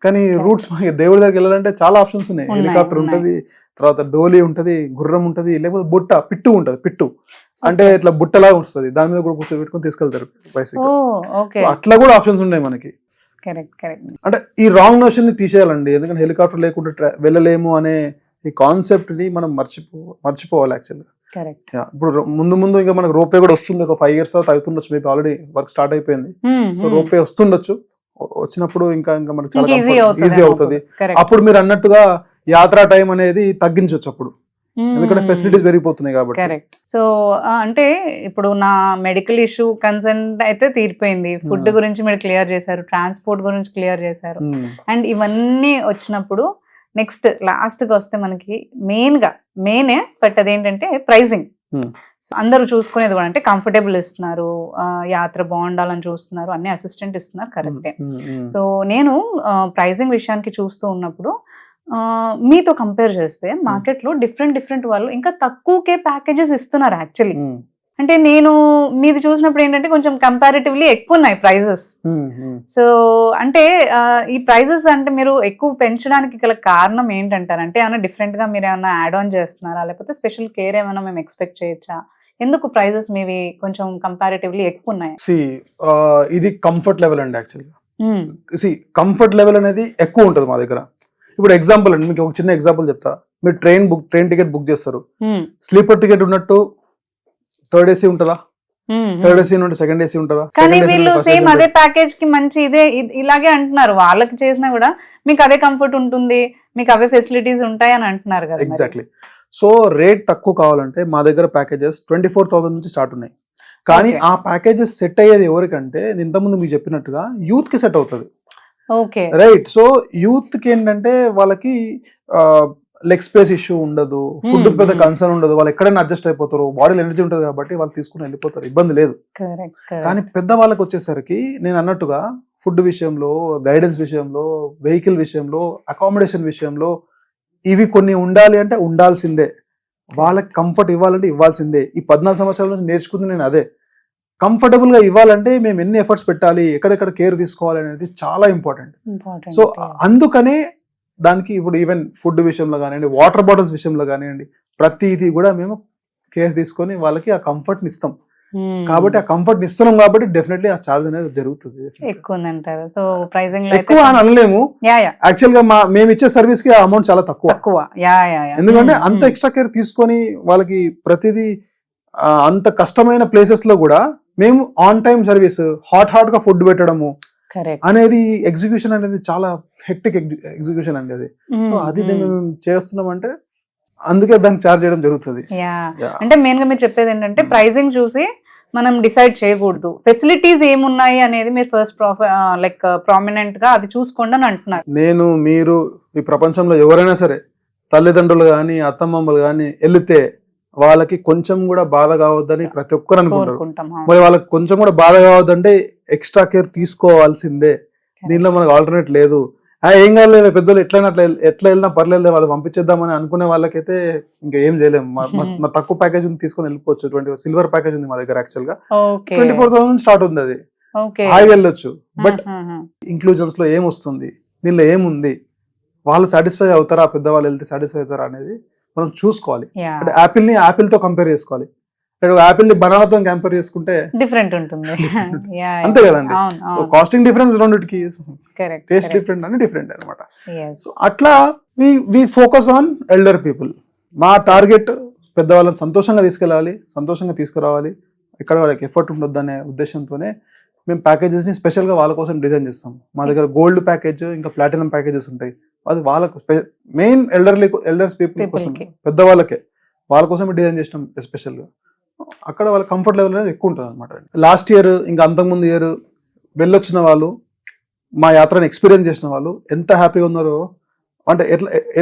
కానీ రూట్స్ మనకి దేవుడి దగ్గరికి వెళ్ళాలంటే చాలా ఆప్షన్స్ ఉన్నాయి. హెలికాప్టర్ ఉంటది, తర్వాత డోలీ ఉంటది, గుర్రం ఉంటది, లేకపోతే పిట్టు ఉంటది. పిట్టు అంటే ఇట్లా బుట్టలాగా వస్తుంది, దాని మీద కూడా కూర్చోబెట్టుకుని తీసుకెళ్తారు బైసికల్. అట్లా కూడా ఆప్షన్స్ ఉన్నాయి మనకి. అంటే ఈ రాంగ్ నోషన్ ని తీసేయాలండి, ఎందుకంటే హెలికాప్టర్ లేకుండా వెళ్ళలేము అనే ఈ కాన్సెప్ట్ ని మనం మర్చిపోవాలి యాక్చువల్గా. ఇప్పుడు ముందు ఇంకా మనకు రోప్వే కూడా వస్తుంది, ఒక 5 years తర్వాత అవుతుండొచ్చు, మేబీ ఆల్రెడీ వర్క్ స్టార్ట్ అయిపోయింది. సో రోప్వే వస్తుండొచ్చు, వచ్చినప్పుడు ఇంకా మనకు చాలా ఈజీ అవుతుంది. అప్పుడు మీరు అన్నట్టుగా యాత్రా టైం అనేది తగ్గించవచ్చు అప్పుడు, ఎందుకంటే ఫెసిలిటీస్ పెరిగిపోతున్నాయి కాబట్టి.
కరెక్ట్. సో అంటే ఇప్పుడు నా మెడికల్ ఇష్యూ కన్సర్న్ అయితే తీరిపోయింది, ఫుడ్ గురించి మీరు క్లియర్ చేశారు, ట్రాన్స్పోర్ట్ గురించి క్లియర్ చేశారు, అండ్ ఇవన్నీ వచ్చినప్పుడు నెక్స్ట్ లాస్ట్ గా వస్తే మనకి మెయినే బట్ అదేంటంటే ప్రైజింగ్. అందరూ చూసుకునేది కూడా అంటే కంఫర్టబుల్ ఇస్తున్నారు, యాత్ర బాగుండాలని చూస్తున్నారు, అన్ని అసిస్టెంట్ ఇస్తున్నారు, కరెక్టే. సో నేను ప్రైజింగ్ విషయానికి చూస్తూ ఉన్నప్పుడు మీతో కంపేర్ చేస్తే మార్కెట్ లో డిఫరెంట్ వాళ్ళు ఇంకా తక్కువకే ప్యాకేజెస్ ఇస్తున్నారు యాక్చువల్లీ. అంటే నేను మీది చూసినప్పుడు ఏంటంటే కొంచెం కంపారిటివ్లీ ఎక్కువ ఉన్నాయి ప్రైజెస్. సో అంటే ఈ ప్రైజెస్ అంటే మీరు ఎక్కువ పెంచడానికి గల కారణం ఏంటంటారు? అంటే ఏమైనా డిఫరెంట్ గా మీరు ఏమైనా యాడ్ ఆన్ చేస్తున్నారా, లేకపోతే స్పెషల్ కేర్ ఏమైనా మేము ఎక్స్పెక్ట్ చేయొచ్చా? ఎందుకు ప్రైజెస్ మీవి కొంచెం కంపారిటివ్లీ ఎక్కువ ఉన్నాయి?
ఇది కంఫర్ట్ లెవెల్ అండి యాక్చువల్గా. కంఫర్ట్ లెవెల్ అనేది ఎక్కువ ఉంటుంది మా దగ్గర. ఇప్పుడు ఎగ్జాంపుల్ అండి, మీకు ఒక చిన్న ఎగ్జాంపుల్ చెప్తా. మీరు ట్రైన్ టికెట్ బుక్ చేస్తారు, స్లీపర్ టికెట్ ఉన్నట్టు థర్డ్ ఏసీ ఉంటుందా? థర్డ్ ఏసీ నుండి సెకండ్ ఏసీ ఉంటుందా?
కానీ వీళ్ళు సేమ్ అదే ప్యాకేజ్ కి మంచి ఇలాగే అంటున్నారు, వాళ్ళకి చేసినా కూడా మీకు అదే కంఫర్ట్ ఉంటుంది, మీకు అవే ఫెసిలిటీస్ ఉంటాయి అని అంటున్నారు కదా.
ఎగ్జాక్ట్లీ. సో రేట్ తక్కువ కావాలంటే మా దగ్గర ప్యాకేజెస్ 24,000 నుంచి స్టార్ట్ ఉన్నాయి. కానీ ఆ ప్యాకేజెస్ సెట్ అయ్యేది ఎవరికంటే, ఇంతకుముందు మీకు చెప్పినట్టుగా యూత్ కి సెట్ అవుతుంది, రైట్. సో యూత్ కి ఏంటంటే వాళ్ళకి లెగ్ స్పేస్ ఇష్యూ ఉండదు, ఫుడ్ పెద్ద కన్సర్న్ ఉండదు, వాళ్ళు ఎక్కడైనా అడ్జస్ట్ అయిపోతారు, బాడీలో ఎనర్జీ ఉంటుంది కాబట్టి వాళ్ళు తీసుకుని వెళ్ళిపోతారు, ఇబ్బంది లేదు. కానీ పెద్ద వాళ్ళకి వచ్చేసరికి నేను అన్నట్టుగా ఫుడ్ విషయంలో, గైడెన్స్ విషయంలో, వెహికల్ విషయంలో, అకామిడేషన్ విషయంలో ఇవి కొన్ని ఉండాలి అంటే ఉండాల్సిందే. వాళ్ళకి కంఫర్ట్ ఇవ్వాలంటే ఇవ్వాల్సిందే. ఈ 14 సంవత్సరాల నుంచి నేర్చుకుంది నేను అదే. కంఫర్టబుల్ గా ఇవ్వాలంటే మేము ఎన్ని ఎఫర్ట్స్ పెట్టాలి, ఎక్కడెక్కడ కేర్ తీసుకోవాలి అనేది చాలా ఇంపార్టెంట్. సో అందుకనే దానికి ఇప్పుడు ఈవెన్ ఫుడ్ విషయంలో కానివ్వండి, వాటర్ బాటిల్స్ విషయంలో కానివ్వండి, ప్రతిదీ కూడా మేము కేర్ తీసుకొని వాళ్ళకి ఆ కంఫర్ట్ని ఇస్తాం. కాబట్టి ఆ కంఫర్ట్ ఇస్తున్నాం కాబట్టి డెఫినెట్లీ ఆ ఛార్జ్ అనేది జరుగుతుంది.
ఎక్కువ ఉందంటారు. సో ప్రైసింగ్
ఎక్కువ అని అనలేము, యాక్చువల్ గా మేము ఇచ్చే సర్వీస్ కి అమౌంట్ చాలా తక్కువ. ఎందుకంటే అంత ఎక్స్ట్రా కేర్ తీసుకొని వాళ్ళకి ప్రతిదీ అంత కష్టమైన ప్లేసెస్ లో కూడా మేము ఆన్ టైం సర్వీస్, హాట్ గా ఫుడ్ పెట్టడము అనేది ఎగ్జిక్యూషన్ అనేది చాలా హెక్టిక్ ఎగ్జిక్యూషన్ అండి అది. సో అది మేము చేస్తున్నామంటే అందుకే దాన్ని చార్జ్ చేయడం జరుగుతుంది.
అంటే మెయిన్ గా మీరు చెప్పేది ఏంటంటే ప్రైసింగ్ చూసి మనం డిసైడ్ చేయకూడదు, ఫెసిలిటీస్ ఏమున్నాయి అనేది మీరు ఫస్ట్ లైక్ ప్రామినెంట్ గా అది చూసుకోండి అని అంటున్నారు.
నేను, మీరు, ఈ ప్రపంచంలో ఎవరైనా సరే తల్లిదండ్రులు కానీ అత్తమ్మమ్మలు కానీ వెళితే వాళ్ళకి కొంచెం కూడా బాధ కావద్దని ప్రతి ఒక్కరు అనుకుంటారు. మరి వాళ్ళకి కొంచెం కూడా బాధ కావద్దంటే ఎక్స్ట్రా కేర్ తీసుకోవాల్సిందే, దీనిలో మనకు ఆల్టర్నేట్ లేదు. ఏం కాదు పెద్దలు ఎట్లా వెళ్ళినా పర్లేదు వాళ్ళు పంపించేద్దామని అనుకునే వాళ్ళకైతే ఇంకా ఏం చేయలేము. మా తక్కువ ప్యాకేజ్ తీసుకొని వెళ్ళిపోవచ్చు. సిల్వర్ ప్యాకేజ్ ఉంది మా దగ్గర, యాక్చువల్ గా 24,000 స్టార్ట్ ఉంది. అది హాయిగా వెళ్ళొచ్చు. బట్ ఇంక్లూజన్స్ లో ఏమొస్తుంది, దీనిలో ఏముంది, వాళ్ళు సాటిస్ఫై అవుతారా, పెద్దవాళ్ళు వెళ్తే సాటిస్ఫై అవుతారా అనేది మనం చూసుకోవాలి. అంటే యాపిల్ ని యాపిల్ తో కంపేర్ చేసుకోవాలి, యాపిల్ ని బనానాతో కంపేర్ చేసుకుంటే
డిఫరెంట్ ఉంటుంది.
అంతే కదండి. సో కాస్టింగ్ డిఫరెన్స్ రెండిటికి, టేస్ట్ డిఫరెంట్ అని డిఫరెంట్ అనమాట. అట్లా we focus on elder people. మా టార్గెట్ పెద్దవాళ్ళని సంతోషంగా తీసుకెళ్ళాలి, సంతోషంగా తీసుకురావాలి, ఎక్కడ వాళ్ళకి ఎఫర్ట్ ఉండొద్దు అనే ఉద్దేశంతోనే మేము ప్యాకేజెస్ ని స్పెషల్ గా వాళ్ళ కోసం డిజైన్ చేస్తాం. మా దగ్గర గోల్డ్ ప్యాకేజ్, ఇంకా ప్లాటినం ప్యాకేజెస్ ఉంటాయి. అది వాళ్ళకు మెయిన్ ఎల్డర్స్ పీపుల్ కోసం, పెద్దవాళ్ళకే, వాళ్ళ కోసం డిజైన్ చేసినాం ఎస్పెషల్ గా. అక్కడ వాళ్ళ కంఫర్ట్ లెవెల్ అనేది ఎక్కువ ఉంటుంది అనమాట. లాస్ట్ ఇయర్ ఇంకా అంతకుముందు ఇయర్ వెళ్ళొచ్చిన వాళ్ళు, మా యాత్రని ఎక్స్పీరియన్స్ చేసిన వాళ్ళు ఎంత హ్యాపీగా ఉన్నారో. అంటే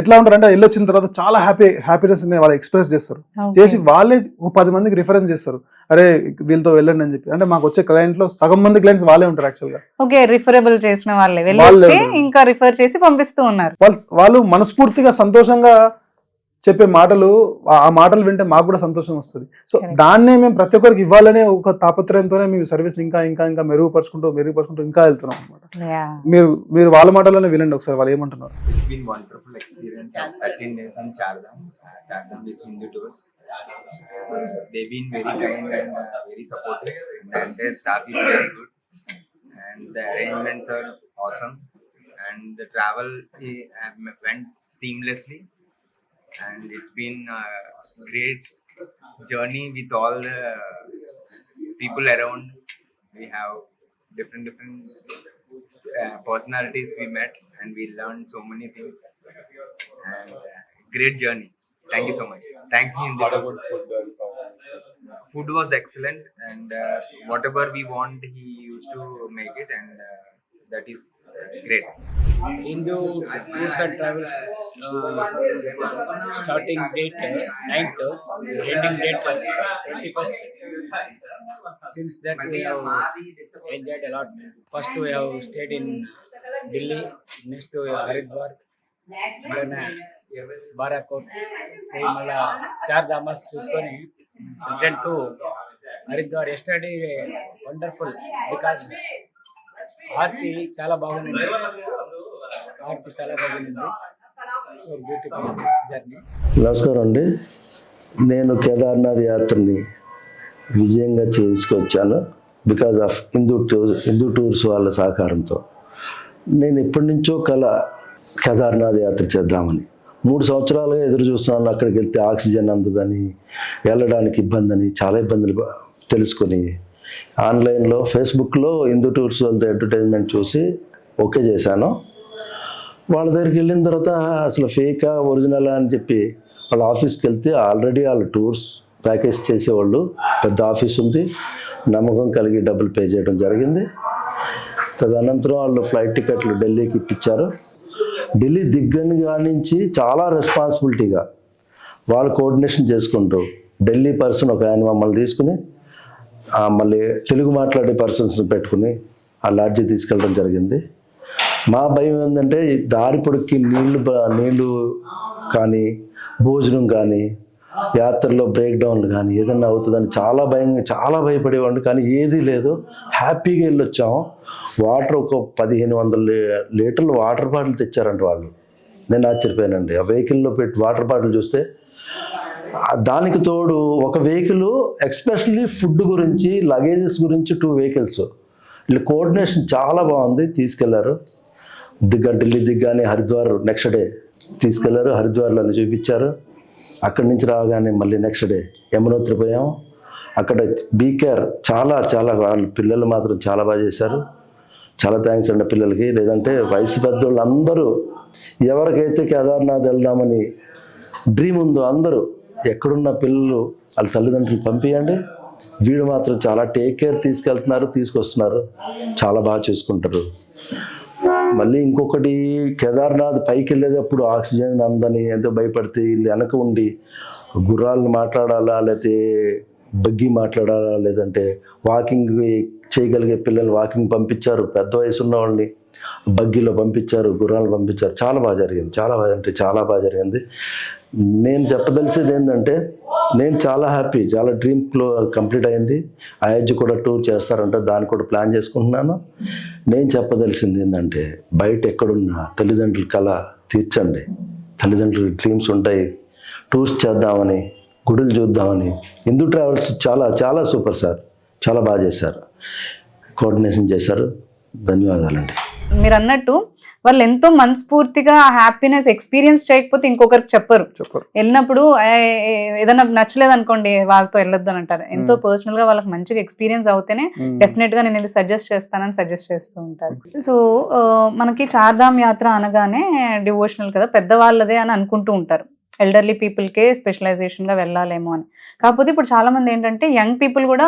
ఎట్లా ఉంటారంటే వెళ్ళొచ్చిన తర్వాత చాలా హ్యాపీనెస్ వాళ్ళు ఎక్స్ప్రెస్ చేస్తారు, చేసి వాళ్ళే 10 మందికి రిఫరెన్స్ చేస్తారు, అరే వీళ్ళతో వెళ్ళండి అని చెప్పి. అంటే మాకు వచ్చే క్లయింట్ లో సగం మంది క్లయింట్స్ వాళ్ళే ఉంటారు యాక్చువల్ గా.
ఓకే, రిఫరబుల్ చేసిన వాళ్ళే ఇంకా రిఫర్ చేసి పంపిస్తూ ఉన్నారు.
వాళ్ళు మనస్ఫూర్తిగా సంతోషంగా చెప్పే మాటలు, ఆ మాటలు వింటే మాకు కూడా సంతోషం వస్తుంది. సో దాన్నే మేము ప్రతి ఒక్కరికి ఇవ్వాలనే ఒక తాపత్రయంతోనే మేము సర్వీస్ ఇంకా ఇంకా ఇంకా మెరుగుపరుచుకుంటూ ఇంకా వెళ్తున్నాం అనమాట. మీరు వాళ్ళ మాటలోనే వినండి ఒకసారి, వాళ్ళు ఏమంటున్నారు.
Chardham with Hindu tours. They've been very kind and very supportive. The entire staff is very good, and the arrangements are awesome. And the travel went seamlessly, and it's been a great journey with all the people around. We have different personalities we met, and we learned so many things. And great journey. Thank you so much. Thanks, Hindu. Food was excellent, and whatever we want, he used to make it, and that is great.
Hindu Tours and Travels starting date 9th, ending date 21st. Since that we have enjoyed a lot. First we have stayed in Delhi, next to Haridwar, then Barakot, మళ్ళా చార్ధామస్ చూసుకొని return to Haridwar. Yesterday wonderful because Aarti చాలా బాగుంది, సో బ్యూటిఫుల్ జర్నీ.
నమస్కారం అండి, నేను కేదార్నాథ్ యాత్రని విజయంగా చేసుకొచ్చాను బికాజ్ ఆఫ్ హిందూ టూర్స్ వాళ్ళ సహకారంతో. నేను ఎప్పటి నుంచో కేదార్నాథ్ యాత్ర చేద్దామని 3 సంవత్సరాలుగా ఎదురు చూస్తున్నాను. అక్కడికి వెళ్తే ఆక్సిజన్ అందదని, వెళ్ళడానికి ఇబ్బంది అని, చాలా ఇబ్బందులు తెలుసుకొని ఆన్లైన్లో ఫేస్బుక్లో హిందూ టూర్స్ వాళ్ళతో అడ్వర్టైజ్మెంట్ చూసి ఓకే చేశాను. వాళ్ళ దగ్గరికి వెళ్ళిన తర్వాత అసలు ఫేకా ఒరిజినలా అని చెప్పి వాళ్ళ ఆఫీస్కి వెళ్తే ఆల్రెడీ వాళ్ళ టూర్స్ ప్యాకేజ్ చేసేవాళ్ళు, పెద్ద ఆఫీస్ ఉంది, నమ్మకం కలిగి డబ్బులు పే చేయడం జరిగింది. తదనంతరం వాళ్ళు ఫ్లైట్ టికెట్లు ఢిల్లీకి ఇప్పించారు. ఢిల్లీ దిగ్గని కానించి చాలా రెస్పాన్సిబిలిటీగా వాళ్ళు కోఆర్డినేషన్ చేసుకుంటూ ఢిల్లీ పర్సన్ ఒక ఆయన మమ్మల్ని తీసుకుని మళ్ళీ తెలుగు మాట్లాడే పర్సన్స్ని పెట్టుకుని ఆ లాడ్జీ తీసుకెళ్ళడం జరిగింది. మా భయం ఏంటంటే దారి పొడుక్కి నీళ్లు కానీ, భోజనం కానీ, యాత్రలో బ్రేక్ డౌన్లు కానీ ఏదన్నా అవుతుందని చాలా భయపడేవాడిని. కానీ ఏదీ లేదు, హ్యాపీగా వెళ్ళొచ్చాము. వాటర్ ఒక 1500 లీటర్లు వాటర్ బాటిల్ తెచ్చారంట వాళ్ళు. నేను ఆశ్చర్యపోయానండి. ఆ వెహికల్లో పెట్టి వాటర్ బాటిల్ చూస్తే దానికి తోడు ఒక వెహికల్ ఎక్స్పెషల్లీ ఫుడ్ గురించి, లగేజెస్ గురించి 2 వెహికల్స్. వీళ్ళ కోఆర్డినేషన్ చాలా బాగుంది. తీసుకెళ్లారు ఢిల్లీ దిగ్గానే హరిద్వార్ నెక్స్ట్ డే తీసుకెళ్లారు. హరిద్వార్లో చూపించారు. అక్కడి నుంచి రాగానే మళ్ళీ నెక్స్ట్ డే యమునోత్రి పోయాం. అక్కడ బీకేర్ చాలా చాలా వాళ్ళు పిల్లలు మాత్రం చాలా బాగా చేశారు. చాలా థ్యాంక్స్ అండి పిల్లలకి. లేదంటే వయసు పెద్దోళ్ళు అందరూ ఎవరికైతే కేదార్నాథ్ వెళ్దామని డ్రీమ్ ఉందో అందరూ ఎక్కడున్న పిల్లలు వాళ్ళ తల్లిదండ్రులు పంపించండి. వీడు మాత్రం చాలా టేక్ కేర్ తీసుకెళ్తున్నారు, తీసుకొస్తున్నారు, చాలా బాగా చూసుకుంటారు. మళ్ళీ ఇంకొకటి కేదార్నాథ్ పైకి వెళ్ళేటప్పుడు ఆక్సిజన్ అందని ఎంతో భయపడితే వీళ్ళు వెనక ఉండి గుర్రాలను మాట్లాడాలా, లేకపోతే బగ్గి మాట్లాడాలా, లేదంటే వాకింగ్ చేయగలిగే పిల్లలు వాకింగ్ పంపించారు, పెద్ద వయసు ఉన్న వాళ్ళని బగ్గీలో పంపించారు, గుర్రాలు పంపించారు. చాలా బాగా జరిగింది, చాలా బాగా అంటే చాలా బాగా జరిగింది. నేను చెప్పదలిసేది ఏంటంటే నేను చాలా హ్యాపీ, చాలా డ్రీమ్ కంప్లీట్ అయింది. అయోధ్య కూడా టూర్ చేస్తారంటే దాన్ని కూడా ప్లాన్ చేసుకుంటున్నాను. నేను చెప్పదలిసింది ఏంటంటే బయట ఎక్కడున్నా తల్లిదండ్రుల కళ తీర్చండి. తల్లిదండ్రుల డ్రీమ్స్ ఉంటాయి, టూర్స్ చేద్దామని, గుడులు చూద్దామని. హిందూ ట్రావెల్స్ చాలా చాలా సూపర్ సార్, చాలా బాగా చేశారు, కోఆర్డినేషన్ చేశారు. ధన్యవాదాలండి.
మీరు అన్నట్టు వాళ్ళు ఎంతో మనస్ఫూర్తిగా హ్యాపీనెస్ ఎక్స్పీరియన్స్ చేయకపోతే ఇంకొకరికి చెప్పరు. వెళ్ళినప్పుడు ఏదైనా నచ్చలేదు అనుకోండి వాళ్ళతో వెళ్ళొద్దు అని అంటారు. ఎంతో పర్సనల్ గా వాళ్ళకి మంచిగా ఎక్స్పీరియన్స్ అవుతేనే డెఫినెట్ గా నేను ఇది సజెస్ట్ చేస్తానని సజెస్ట్ చేస్తూ ఉంటారు. సో మనకి చార్ధామ్ యాత్ర అనగానే డివోషనల్ కదా, పెద్దవాళ్ళదే అని అనుకుంటూ ఉంటారు. ఎల్డర్లీ పీపుల్కే స్పెషలైజేషన్గా వెళ్ళాలేమో అని. కాకపోతే ఇప్పుడు చాలామంది ఏంటంటే యంగ్ పీపుల్ కూడా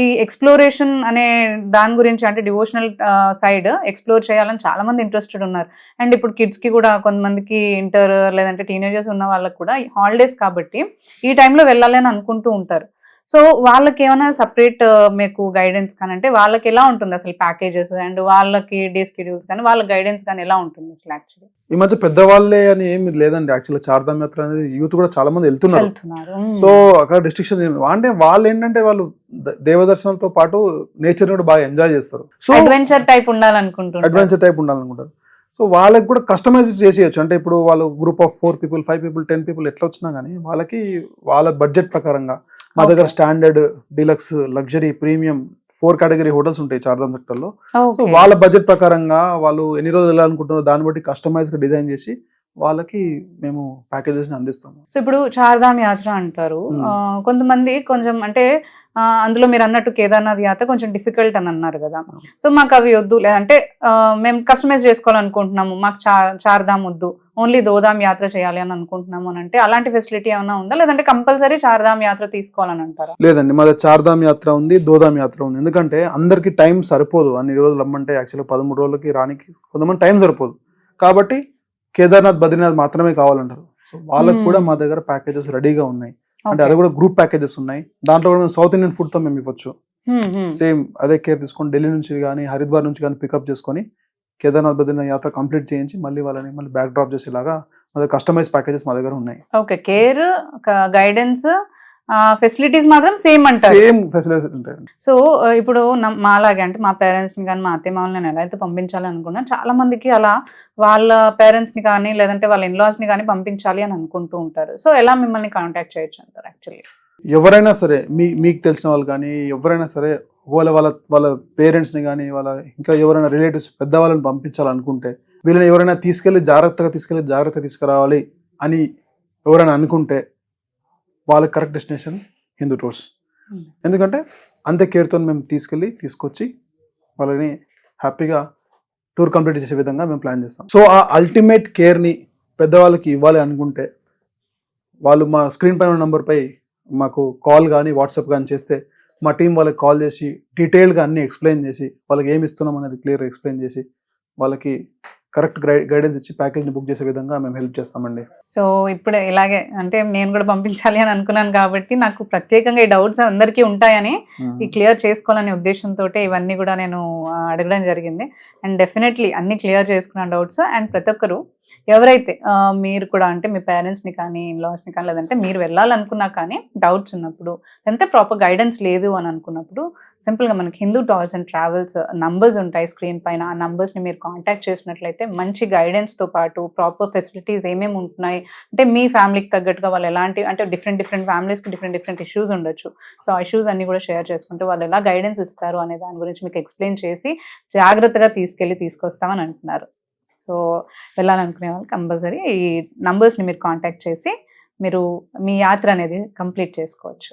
ఈ ఎక్స్ప్లోరేషన్ అనే దాని గురించి, అంటే డివోషనల్ సైడ్ ఎక్స్ప్లోర్ చేయాలని చాలామంది ఇంట్రెస్టెడ్ ఉన్నారు. అండ్ ఇప్పుడు కిడ్స్కి కూడా కొంతమందికి ఇంటర్ లేదంటే టీనేజర్స్ ఉన్న వాళ్ళకి కూడా హాలిడేస్ కాబట్టి ఈ టైంలో వెళ్ళాలి అని అనుకుంటూ ఉంటారు. సో వాళ్ళకి ఏమైనా సపరేట్ మీకు గైడెన్స్ కానీ, అంటే వాళ్ళకి ఎలా ఉంటుంది అసలు ప్యాకేజెస్ అండ్ వాళ్ళకి డే స్కెడ్యూల్స్ కానీ వాళ్ళ గైడెన్స్ కానీ ఎలా ఉంటుంది అసలు? యాక్చువల్లీ ఈ
మధ్య పెద్దవాళ్ళే అని ఏమి లేదండి. యాక్చువల్లీ చార్ధామ్ యాత్ర అనేది యూత్ కూడా చాలా మంది వెళ్తున్నారు. సో అక్కడ డిస్ట్రిక్షన్ అంటే వాళ్ళు ఏంటంటే వాళ్ళు దేవదర్శనంతో పాటు నేచర్ కూడా బాగా ఎంజాయ్ చేస్తారు. సో
అడ్వెంచర్ టైప్ ఉండాలనుకుంటారు.
సో వాళ్ళకి కూడా కస్టమైజ్ చేసేయచ్చు. అంటే ఇప్పుడు వాళ్ళు group of 4 people 5 people 10 people ఎట్లా వచ్చినా కానీ వాళ్ళకి వాళ్ళ బడ్జెట్ ప్రకారంగా మా దగ్గర standard, deluxe, luxury, premium 4 category hotels ఉంటాయి చార్ధామ్ సెక్టర్ లో. సో వాళ్ళ బడ్జెట్ ప్రకారంగా వాళ్ళు ఎన్ని రోజులు వెళ్ళాలనుకుంటున్నారో దాన్ని బట్టి కస్టమైజ్ గా డిజైన్ చేసి వాళ్ళకి మేము ప్యాకేజెస్ ని అందిస్తాము.
సో ఇప్పుడు చార్ధామ్ యాత్ర అంటారు, కొంతమంది కొంచెం అంటే అందులో మీరు అన్నట్టు కేదార్నాథ్ యాత్ర కొంచెం డిఫికల్ట్ అని అన్నారు కదా. సో మాకు అవి వద్దు, లేదంటే మేము కస్టమైజ్ చేసుకోవాలనుకుంటున్నాము, మాకు చార్ధామ్ వద్దు, ఓన్లీ దోధామ్ యాత్ర చేయాలి అని అనుకుంటున్నాము అని అంటే అలాంటి ఫెసిలిటీ ఏమైనా ఉందా, లేదంటే కంపల్సరీ చార్ధామ్ యాత్ర తీసుకోవాలని అంటారా?
లేదండి, మా చార్ధామ్ యాత్ర ఉంది, దోధామ్ యాత్ర ఉంది. ఎందుకంటే అందరికి టైం సరిపోదు. అన్ని రోజులు రమ్మంటే యాక్చువల్గా 13 రోజులకి రానికి కొంతమంది టైం సరిపోదు. కాబట్టి కేదార్నాథ్, బద్రీనాథ్ మాత్రమే కావాలంటారు. సో వాళ్ళకి కూడా మా దగ్గర ప్యాకేజెస్ రెడీగా ఉన్నాయి. అంటే అది కూడా గ్రూప్ ప్యాకేజెస్ ఉన్నాయి. దాంట్లో కూడా మేము సౌత్ ఇండియన్ ఫుడ్ తో మేము ఇవ్వచ్చు. సేమ్ అదే కేర్ తీసుకొని ఢిల్లీ నుంచి కానీ హరిద్వార్ నుంచి కానీ పికప్ చేసుకొని కేదార్నాథ్, బద్రీనాథ్ యాత్ర కంప్లీట్ చేయించి మళ్ళీ వాళ్ళని మళ్ళీ బ్యాక్ డ్రాప్ చేసేలాగా మా దగ్గర కస్టమైజ్ ప్యాకేజెస్ మా దగ్గర ఉన్నాయి.
ఓకే, కేర్, గైడెన్స్, ఫెసిలిటీస్ మాత్రం సేమ్ అంటారు.
సేమ్ ఫెసిలిటీస్ ఉంటాయి.
సో ఇప్పుడు మాలాగే అంటే మా పేరెంట్స్ ని కానీ మా అత్తయ్య మామూలు నేను ఎలా అయితే పంపించాలి అనుకున్నాను, చాలా మందికి అలా వాళ్ళ పేరెంట్స్ ని కానీ లేదంటే వాళ్ళ ఇన్లాస్ ని కానీ పంపించాలి అని అనుకుంటూ ఉంటారు. సో ఎలా మిమ్మల్ని కాంటాక్ట్ చేయొచ్చు అంటారు? యాక్చువల్లీ
ఎవరైనా సరే మీకు తెలిసిన వాళ్ళు కానీ ఎవరైనా సరే వాళ్ళ పేరెంట్స్ ని కానీ వాళ్ళ ఇంకా ఎవరైనా రిలేటివ్స్ పెద్దవాళ్ళని పంపించాలనుకుంటే, వీళ్ళని ఎవరైనా జాగ్రత్తగా తీసుకురావాలి అని ఎవరైనా అనుకుంటే వాళ్ళకి కరెక్ట్ డెస్టినేషన్ హిందూ టూర్స్. ఎందుకంటే అంతే కేర్తో మేము తీసుకొచ్చి వాళ్ళని హ్యాపీగా టూర్ కంప్లీట్ చేసే విధంగా మేము ప్లాన్ చేస్తాం. సో ఆ అల్టిమేట్ కేర్ని పెద్దవాళ్ళకి ఇవ్వాలి అనుకుంటే వాళ్ళు మా స్క్రీన్ పైన నంబర్పై మాకు కాల్ కానీ వాట్సాప్ కానీ చేస్తే మా టీం వాళ్ళకి కాల్ చేసి డీటెయిల్గా అన్ని ఎక్స్ప్లెయిన్ చేసి వాళ్ళకి ఏమి ఇస్తున్నాం అనేది క్లియర్గా ఎక్స్ప్లెయిన్ చేసి వాళ్ళకి కరెక్ట్ గైడెన్స్ ఇచ్చి ప్యాకేజ్ని బుక్ చేసే విధంగా మేము హెల్ప్ చేస్తామండి.
సో ఇప్పుడు ఇలాగే అంటే నేను కూడా పంపించాలి అని అనుకున్నాను కాబట్టి నాకు ప్రత్యేకంగా ఈ డౌట్స్ అందరికీ ఉంటాయని ఈ క్లియర్ చేసుకోవాలనే ఉద్దేశంతో ఇవన్నీ కూడా నేను అడగడం జరిగింది. అండ్ డెఫినెట్లీ అన్ని క్లియర్ చేసుకున్న డౌట్స్. అండ్ ప్రతి ఒక్కరు ఎవరైతే మీరు కూడా అంటే మీ పేరెంట్స్ని కానీ ఇన్లాస్ని కానీ లేదంటే మీరు వెళ్ళాలనుకున్నా కానీ డౌట్స్ ఉన్నప్పుడు ఎంత ప్రాపర్ గైడెన్స్ లేదు అని అనుకున్నప్పుడు సింపుల్గా మనకి Hindu tours and travels numbers ఉంటాయి స్క్రీన్ పైన. ఆ నంబర్స్ని మీరు కాంటాక్ట్ చేసినట్లయితే మంచి గైడెన్స్తో పాటు ప్రాపర్ ఫెసిలిటీస్ ఏమేమి ఉంటున్నాయి అంటే మీ ఫ్యామిలీకి తగ్గట్టుగా వాళ్ళు ఎలాంటి అంటే డిఫరెంట్ ఫ్యామిలీస్కి డిఫరెంట్ ఇష్యూస్ ఉండొచ్చు. సో ఆ ఇష్యూస్ అన్ని కూడా షేర్ చేసుకుంటూ వాళ్ళు ఎలా గైడెన్స్ ఇస్తారు అనే దాని గురించి మీకు ఎక్స్ప్లెయిన్ చేసి జాగ్రత్తగా తీసుకొస్తామని అంటున్నారు. సో వెళ్ళాలనుకునే వాళ్ళు కంపల్సరీ ఈ నంబర్స్ని మీరు కాంటాక్ట్ చేసి మీరు మీ యాత్ర అనేది కంప్లీట్ చేసుకోవచ్చు.